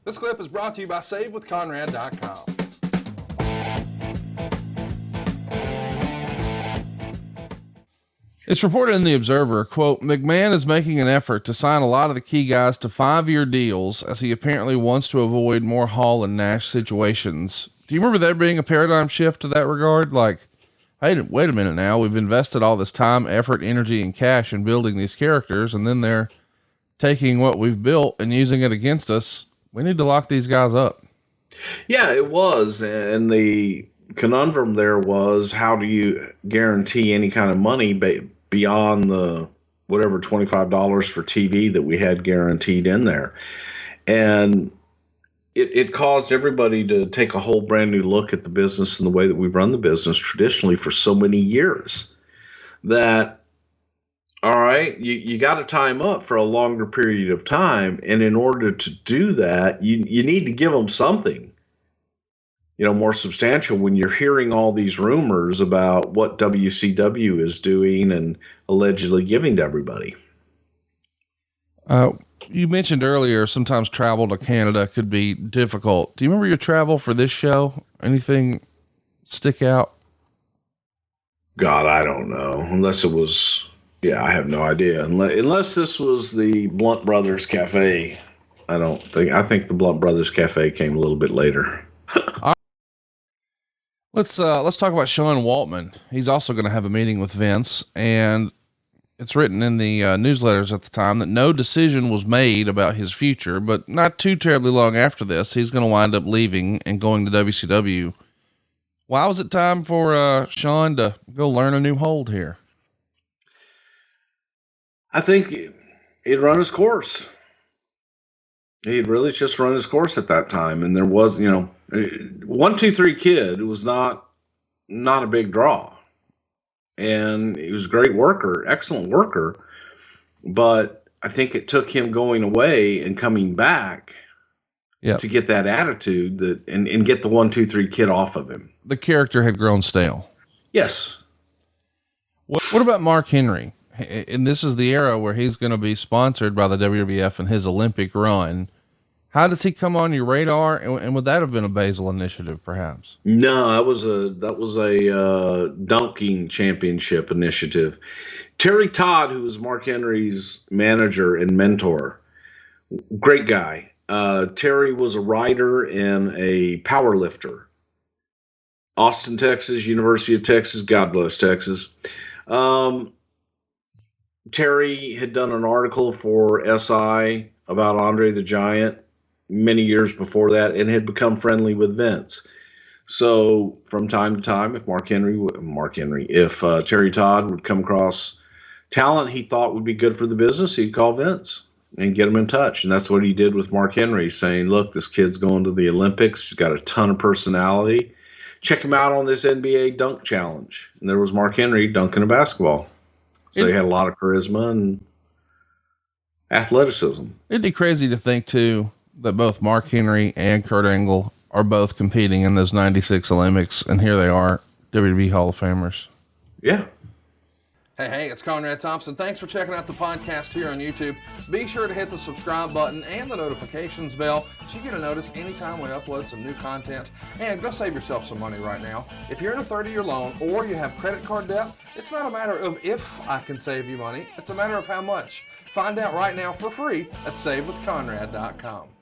This clip is brought to you by SaveWithConrad.com. It's reported in the Observer, quote, McMahon is making an effort to sign a lot of the key guys to 5-year deals as he apparently wants to avoid more Hall and Nash situations. Do you remember there being a paradigm shift to that regard? Like, hey, wait a minute now. We've invested all this time, effort, energy, and cash in building these characters, and then they're taking what we've built and using it against us. We need to lock these guys up. Yeah, it was. And the conundrum there was, how do you guarantee any kind of money beyond the whatever $25 for TV that we had guaranteed in there? And it caused everybody to take a whole brand new look at the business and the way that we've run the business traditionally for so many years. That, all right, you got to time up for a longer period of time. And in order to do that, you need to give them something, more substantial when you're hearing all these rumors about what WCW is doing and allegedly giving to everybody. You mentioned earlier, sometimes travel to Canada could be difficult. Do you remember your travel for this show? Anything stick out? God, I don't know. Unless it was, I have no idea. Unless this was the Blunt Brothers Cafe. I think the Blunt Brothers Cafe came a little bit later. Let's talk about Sean Waltman. He's also going to have a meeting with Vince, and it's written in the newsletters at the time that no decision was made about his future, but not too terribly long after this, he's going to wind up leaving and going to WCW. Why was it time for Sean to go learn a new hold here? I think he'd run his course. He'd really just run his course at that time. And there was, 1, 2, 3 Kid was not a big draw. And he was a great worker, excellent worker. But I think it took him going away and coming back to get that attitude and get the 1, 2, 3 Kid off of him. The character had grown stale. Yes. What about Mark Henry? And this is the era where he's going to be sponsored by the WWF and his Olympic run. How does he come on your radar? And would that have been a Basel initiative, perhaps? No, that was a dunking championship initiative. Terry Todd, who was Mark Henry's manager and mentor, great guy. Terry was a writer and a power lifter. Austin, Texas, University of Texas. God bless Texas. Terry had done an article for SI about Andre the Giant many years before that and had become friendly with Vince. So from time to time, if Terry Todd would come across talent he thought would be good for the business, he'd call Vince and get him in touch. And that's what he did with Mark Henry, saying, look, this kid's going to the Olympics. He's got a ton of personality. Check him out on this NBA dunk challenge. And there was Mark Henry dunking a basketball. So he had a lot of charisma and athleticism. It'd be crazy to think too that both Mark Henry and Kurt Angle are both competing in those 96 Olympics. And here they are, WWE Hall of Famers. Yeah. Hey, it's Conrad Thompson. Thanks for checking out the podcast here on YouTube. Be sure to hit the subscribe button and the notifications bell so you get a notice anytime we upload some new content. And go save yourself some money right now. If you're in a 30-year loan or you have credit card debt, it's not a matter of if I can save you money. It's a matter of how much. Find out right now for free at SaveWithConrad.com.